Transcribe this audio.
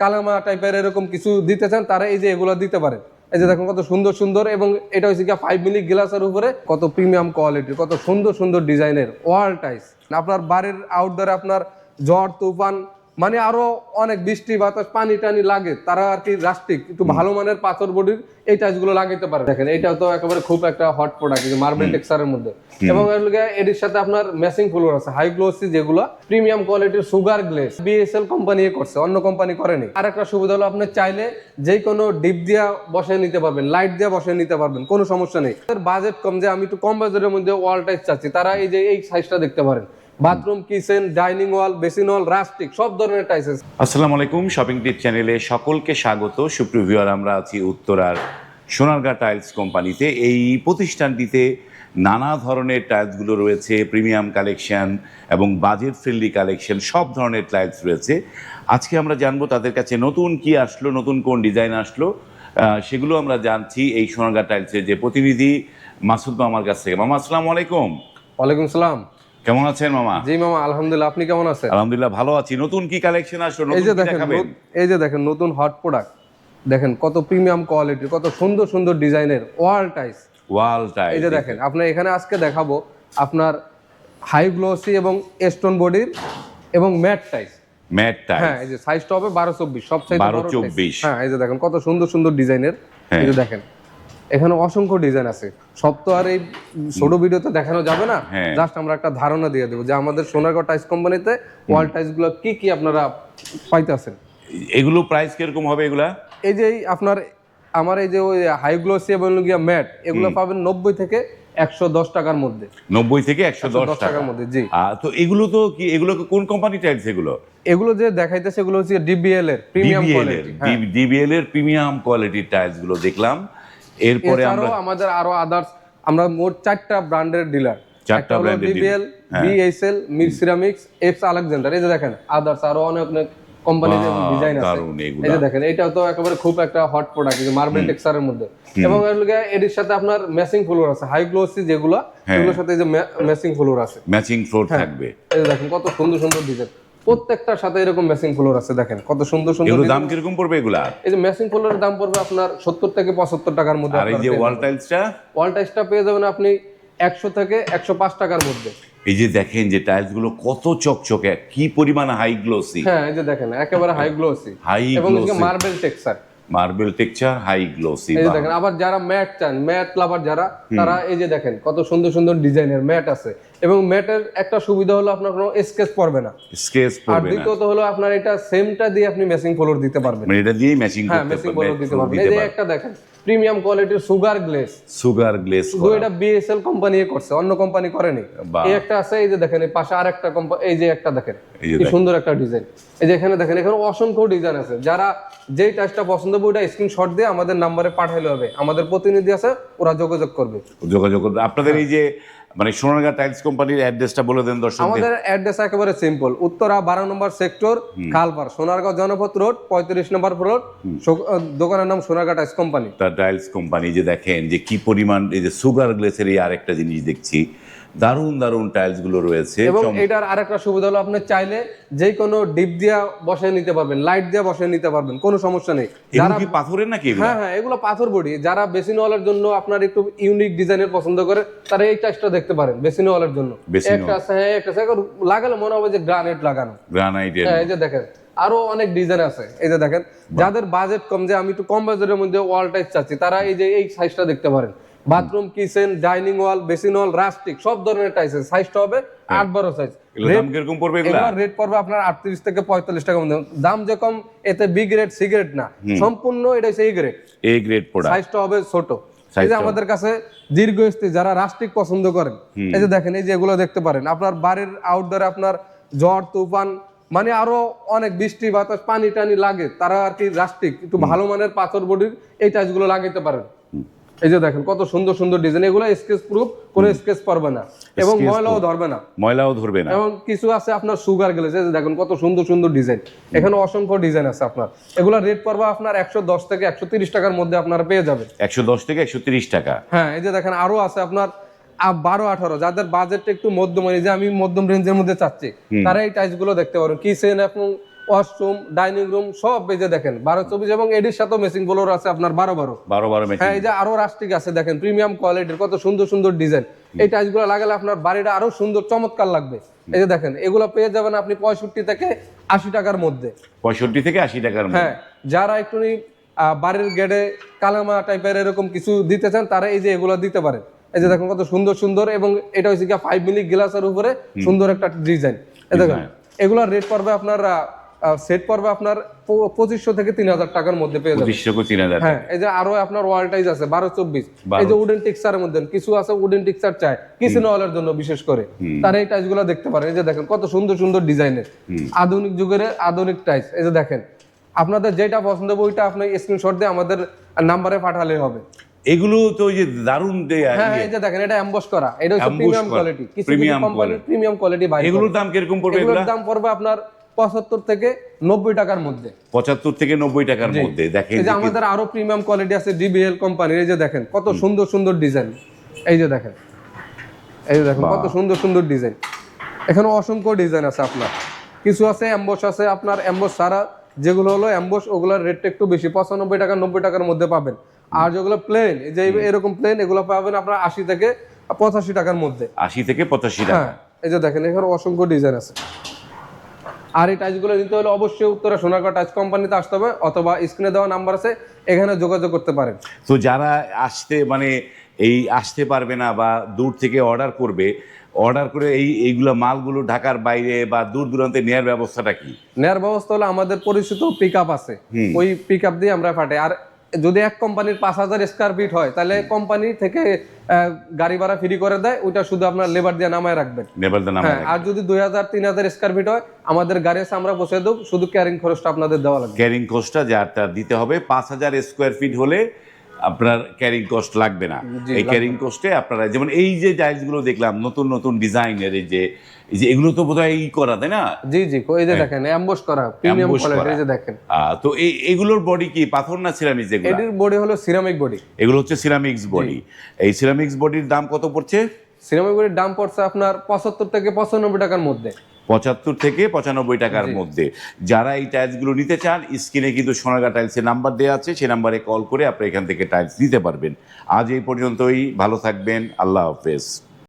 কালামা টাইপের এরকম কিছু দিতে চান তারা এই যে এগুলো দিতে পারেন। এই যে দেখুন কত সুন্দর সুন্দর, এবং এটা হচ্ছে কি 5 মিলি গ্লাসের উপরে কত প্রিমিয়াম কোয়ালিটির, কত সুন্দর সুন্দর ডিজাইনের ওয়াল টাইলস। আপনার বাড়ির আউটডোরে আপনার ঝড় তুফান মানে আরো অনেক বৃষ্টি বাতাস পানি টানি লাগে, তারা আর কি রাস্টিক একটু ভালো মানের পাথর বডির এই টাইলস গুলো লাগাইতে পারে। দেখেন এটা তো একেবারে খুব একটা হট প্রোডাক্ট, মার্বেল টেক্সচারের মধ্যে, এবং এর সাথে আপনার ম্যাচিং ফ্লোর আছে হাই গ্লোসি, যেগুলো প্রিমিয়াম কোয়ালিটির সুগার গ্লেস বিএসএল কোম্পানি করছে, অন্য কোম্পানি করেনি। আর একটা সুবিধা হলো আপনি চাইলে যে কোনো ডিপ দিয়া বসে নিতে পারবেন, লাইট দিয়া বসে নিতে পারবেন, কোনো সমস্যা নেই। বাজেট কম, যে আমি একটু কম বাজেটের মধ্যে ওয়াল টাইলস চাচ্ছি, তারা এই যে এই সাইজটা দেখতে পারেন। বাথরুম, কিচেন, ডাইনিং ওয়াল, বেসিন ওয়াল, রাস্টিক সব ধরনের টাইলস। আসসালামু আলাইকুম, শপিং টিপ চ্যানেলে সকলকে স্বাগত। সুপ্রিয় ভিউয়ার, আমরা আছি উত্তরার সোনারগাঁ টাইলস কোম্পানিতে। এই প্রতিষ্ঠানটিতে নানা ধরনের টাইলসগুলো রয়েছে, প্রিমিয়াম কালেকশন এবং বাজেট ফ্রেন্ডলি কালেকশন, সব ধরনের টাইলস রয়েছে। আজকে আমরা জানবো তাদের কাছে নতুন কি আসলো, নতুন কোন ডিজাইন আসলো, সেগুলো আমরা জানছি এই সোনারগাঁ টাইলসের যে প্রতিনিধি মাসুদ মামার কাছ থেকে। মামা আসসালামু আলাইকুম। ওয়ালাইকুম সালাম। কেমন আছেন মামা? জি মামা, আলহামদুলিল্লাহ, আপনি কেমন আছেন? আলহামদুলিল্লাহ ভালো আছি। নতুন কি কালেকশন আসলো? এই যে দেখেন নতুন হট প্রোডাক্ট, দেখেন কত প্রিমিয়াম কোয়ালিটির, কত সুন্দর সুন্দর ডিজাইনের ওয়াল টাইলস। এই যে দেখেন আপনার এখানে আজকে দেখাবো আপনার হাই গ্লোসি এবং স্টোন বডির এবং ম্যাট টাইলস। হ্যাঁ, এই যে সাইজটা হবে 12-24, সবচেয়ে 12-24। হ্যাঁ, এই যে দেখেন কত সুন্দর সুন্দর ডিজাইনের। এই যে দেখেন এখানে অসংখ্য ডিজাইন আছে, সব তো আর এই ছোট ভিডিওতে দেখানো যাবে না। জাস্ট আমরা একটা ধারণা দিয়ে দেবো যে আমাদের সোনারগাঁও টাইলস কোম্পানিতে ওয়াল টাইলস গুলো কি কি আপনারা পাইতেছেন। এগুলো প্রাইস কিরকম হবে এগুলা? এই যে আপনার আমার এই যে ওই হাই গ্লোসি এবং ম্যাট, এগুলো পাবেন 90 থেকে 110 টাকার মধ্যে। 90 থেকে 110 টাকার মধ্যে, জি। তো এগুলো তো কি, এগুলো কোন কোম্পানি টাইলস এগুলো? এগুলো যে দেখাইতেছে এগুলো হচ্ছে ডিবিএল এর প্রিমিয়াম কোয়ালিটি। ডিবিএল এর প্রিমিয়াম কোয়ালিটির টাইলস গুলো দেখলাম। এরপরে আমাদের আরো আদার্স, আমরা মোট 4টা ব্র্যান্ডের ডিলার। 4টা ব্র্যান্ডের DBL, BSL, mid ceramics, x Alexander. এই যে দেখেন আদার্স আরো অনেক অনেক কোম্পানির ডিজাইন আছে। এই যে দেখেন এটা তো একেবারে খুব একটা হট প্রোডাক্ট, মার্বেল টেক্সচারের মধ্যে, এবং এর সাথে আপনার ম্যাচিং ফ্লোর আছে হাই গ্লোসি, যেগুলো এগুলোর সাথে যে ম্যাচিং ফ্লোর আছে, ম্যাচিং ফ্লোর থাকবে। এই যে দেখেন কত সুন্দর সুন্দর ডিজাইন, প্রত্যেকটার সাথে এরকম ম্যাচিং ফ্লোর আছে। দেখেন কত সুন্দর সুন্দর। এগুলোর দাম কিরকম পড়বে এগুলা? এই যে ম্যাচিং ফ্লোরের দাম পড়বে আপনার 70 থেকে 75 টাকার মধ্যে। আর এই যে ওয়াল টাইলসটা পেয়ে যাবেন আপনি 100 থেকে 105 টাকার মধ্যে। এই যে দেখেন যে টাইলস গুলো কত চকচকে, কি পরিমাণ হাই গ্লোসি। হ্যাঁ, এই যে দেখেন একেবারে হাই গ্লোসি এবং মার্বেল টেক্সচার, হাই গ্লোসি। এই যে দেখেন আবার যারা ম্যাট চান, ম্যাট লাভার যারা, তারা এই যে দেখেন কত সুন্দর সুন্দর ডিজাইনের ম্যাট আছে। এবং ম্যাটের একটা সুবিধা হলো আপনার কোনো স্কেচ পড়বে না। আর দ্বিতীয়ত হলো আপনার এটা সেমটা দিয়ে আপনি ম্যাচিং ফ্লোর দিতে পারবেন। মানে এটা দিয়ে ম্যাচিং ফ্লোর দিতে পারবেন। এই যে একটা দেখেন প্রিমিয়াম কোয়ালিটির সুগার গ্লেস। শুধু এটা বিএসএল কোম্পানি করছে, অন্য কোম্পানি করেনি। এই একটা আছে, এই যে দেখেন এই পাশে আরেকটা কোম্পানি, এই যে একটা দেখেন কি সুন্দর একটা ডিজাইন। এই যে এখানে দেখেন এখানে অসংখ্য ডিজাইন আছে। যারা যেই টাইলসটা পছন্দ হবে ওটা স্ক্রিনশট দিয়ে আমাদের নম্বরে পাঠাইলে হবে, আমাদের প্রতিনিধি আছে, ওরা যোগাযোগ করবে। আপনাদের এই যে মানে সোনারগাঁ টাইলস কোম্পানির অ্যাড্রেসটা বলে দেন দর্শকদের। আমাদের অ্যাড্রেস একেবারে সিম্পল, উত্তরা 12 নম্বর সেক্টর, খালপাড়, সোনারগাঁও জনপথ রোড, 35 নম্বর ফ্লোর। দোকানের নাম Sonargaon tiles company. Tiles company. যে দেখেন যে কি পরিমাণ এই যে সুগার গ্লেসের এই আরেকটা জিনিস দেখছি, দারুণ দারুণ টাইলস গুলো রয়েছে। এবং এটার আরেকটা সুবিধা হলো আপনি চাইলে যে কোনো ডিপ দিয়া বসে নিতে পারবেন, লাইট দিয়া বসে নিতে পারবেন, কোনো সমস্যা নেই। যারা কি পাথরের নাকি? হ্যাঁ, এগুলো পাথর বডি। যারা বেসিন ওয়ালের জন্য আপনার একটু ইউনিক ডিজাইনের পছন্দ করে, তারা এই টাইলসটা দেখতে পারেন বেসিন ওয়ালের জন্য। একটা আছে, লাগালে মনে হবে যে গ্রানাইট লাগানো। এই যে দেখেন আরো অনেক ডিজাইন আছে। এই যে দেখেন যাদের বাজেট কম, যে আমি একটু কম বাজেটের মধ্যে ওয়াল টাইলস চাচ্ছি, তারা এই যে এই সাইজটা দেখতে পারেন। বাথরুম, কিচেন, ডাইনিং ওয়াল, বেসিন ওয়াল, রাস্টিক সব ধরনের টাইলস। সাইজটা হবে 8-12 সাইজ। দাম কিরকম পড়বে এগুলা? রেট পড়বে আপনার 38 থেকে 45 টাকার মধ্যে। দাম যে কম, এতে বি গ্রেড সি গ্রেড না, সম্পূর্ণ এটা হচ্ছে এ গ্রেড প্রোডাক্ট। সাইজটা হবে ছোট। এই যে আমাদের কাছে দীর্ঘস্থায়ী যারা রাস্টিক পছন্দ করেন, এই যে দেখেন এই যে এগুলো দেখতে পারেন। আপনার বাড়ির আউটডোরে আপনার ঝড় তুফান মানে আরো অনেক বৃষ্টি বাতাস পানি টানি লাগে, তারা আর কি রাস্টিক একটু ভালো মানের পাথর বডির এই টাইলস গুলো লাগাইতে পারেন। এই যে দেখেন কত সুন্দর সুন্দর ডিজাইন, এগুলো স্কেচ প্রুফ, কোনো স্কেচ পড়বে না এবং ময়লাও ধরবে না। এবং কিছু আছে আপনার সুগার গ্লেস। এই যে দেখেন কত সুন্দর সুন্দর ডিজাইন, এখানে অসংখ্য ডিজাইন আছে আপনার। এগুলা রেট পড়বে আপনার 110 থেকে 130 টাকার মধ্যে আপনারা পেয়ে যাবেন। 110 থেকে 130 টাকা। হ্যাঁ, এই যে দেখেন আরো আছে আপনার 12-18, যাদের বাজেটটা একটু মধ্যম, যে আমি মধ্যম রেঞ্জের মধ্যে চাচ্ছি, তারা এই টাইলস গুলো দেখতে পারেন। কিচেন এবং ওয়াশরুম, ডাইনিং রুম সব এই যে দেখেন 12-24 এবং এডির সাথে মেসিং ফ্লোর আছে আপনার 12-12। 12 ম্যাচিং। হ্যাঁ, এই যে আরো রাস্টিক আছে দেখেন, প্রিমিয়াম কোয়ালিটির কত সুন্দর সুন্দর ডিজাইন। এই টাইলসগুলো লাগালে আপনার বাড়িটা আরো সুন্দর চমৎকার লাগবে। এই যে দেখেন, এগুলো পেয়ে যাবেন আপনি 65 থেকে 80 টাকার মধ্যে। 65 থেকে 80 টাকার মধ্যে। হ্যাঁ, যারা একটু বাড়ির গেটে কালামা টাইপের এরকম কিছু দিতে চান তারা এই যে এগুলো দিতে পারেন। এই যে দেখেন কত সুন্দর সুন্দর, এবং এটা হচ্ছে কি 5 মিলি গ্লাসের উপরে সুন্দর একটা ডিজাইন। এই দেখেন এগুলোর রেট পড়বে আপনার সেট পড়বে আপনার 2500 থেকে 3000 টাকার মধ্যে পেয়ে যাবেন। 2500 থেকে 3000। হ্যাঁ, এই যে আরো আপনার ওয়াল টাইজ আছে 12-24। এই যে উডেন টেক্সচারের মধ্যে কিছু আছে উডেন টেক্সচার চাই কিচেন ওয়ালের জন্য বিশেষ করে, তারা এই টাইলসগুলো দেখতে পারেন। এই যে দেখেন কত সুন্দর সুন্দর ডিজাইনের আধুনিক যুগের আধুনিক টাইলস। এই যে দেখেন, আপনাদের যেটা পছন্দ হবে ওইটা আপনি স্ক্রিনশট দিয়ে আমাদের নাম্বারে পাঠালে হবে। এগুলো তো ওই যে দারুন হ্যাঁ, এই যে দেখেন এটা এমবস করা, এটা হচ্ছে প্রিমিয়াম কোয়ালিটি, কিছু কোম্পানির প্রিমিয়াম কোয়ালিটি বাইরে। এগুলোর দাম কিরকম পড়বে? এগুলোর দাম পড়বে আপনার 75 থেকে 90 টাকার মধ্যে। 75 থেকে 90 টাকার মধ্যে। দেখেন এই যে আমাদের আরো প্রিমিয়াম কোয়ালিটি আছে ডিবিএল কোম্পানির। এই যে দেখেন কত সুন্দর সুন্দর ডিজাইন। এই যে দেখেন, এই যে দেখেন কত সুন্দর সুন্দর ডিজাইন। এখানে অসংখ্য ডিজাইন আছে আপনার, কিছু আছে এমবস আছে আপনার, এমবস ছাড়া যেগুলো হলো এমবস ওগুলোর রেটটা একটু বেশি, 95 টাকা 90 টাকার মধ্যে পাবেন। আর যেগুলো প্লেন, এই যে এরকম প্লেন, এগুলো পাবেন আপনার 80 থেকে 85 টাকার মধ্যে। 80 থেকে 85 টাকা। হ্যাঁ, এই যে দেখেন এখানে অসংখ্য ডিজাইন আছে। আর এই টাইলসগুলো নিতে হলে অবশ্যই উত্তরা সোনারগাঁ টাইলস কোম্পানিতে আসতে হবে, অথবা স্ক্রিনে দেওয়া নাম্বার আছে এখানে যোগাযোগ করতে পারেন। তো যারা আসতে পারবে না বা দূর থেকে অর্ডার করে এইগুলা মালগুলো ঢাকার বাইরে বা দূর দূরান্তে নেওয়ার ব্যবস্থাটা কি? নেয়ার ব্যবস্থা হলো আমাদের পরিচিত পিকআপ আছে, ওই পিকআপ দিয়ে আমরা পাঠাই। আর যদি এক কোম্পানির 5000 স্কয়ার ফিট হয় তাহলে কোম্পানি থেকে গাড়ি ভাড়া ফ্রি করে দেয়, ওইটা শুধু আপনার লেবার দিয়ে নামায় রাখবেন। হ্যাঁ, আর যদি 2000-3000 স্কয়ার ফিট হয় আমাদের গাড়ি আছে, আমরা পৌঁছে দেব, শুধু ক্যারিং খরচটা আপনাদের দেওয়া লাগবে। ক্যারিং কস্টটা যারটা দিতে হবে। 5000 স্কয়ার ফিট হলে আপনার ক্যারিং কস্ট লাগবে না। এই ক্যারিং কস্টে আপনারা যেমন এই যে টাইলসগুলো দেখলাম নতুন নতুন ডিজাইনের, এই যে এগুলো তো বোধহয় করা, তাই না? জি জি, এই যে দেখেন এমবস করা প্রিমিয়াম কোয়ালিটি। এই যে দেখেন, তো এগুলোর বডি কি পাথর না সিরামিক্স? এটির বডি হলো সিরামিক বডি। এগুলো হচ্ছে সিরামিক্স বডি। এই সিরামিক্স বডির দাম কত পড়ছে? সিরামিক বডির দাম পড়ছে আপনার 75 থেকে 95 টাকার মধ্যে। 75 থেকে 95 টাকার মধ্যে। যারা এই টাইলসগুলো নিতে চান, স্ক্রিনে কিন্তু সোনারগাঁ টাইলসের নাম্বার দেওয়া আছে, সেই নাম্বারে কল করে আপনি এখান থেকে টাইলস নিতে পারবেন। আজ এই পর্যন্তই, ভালো থাকবেন, আল্লাহ হাফেজ।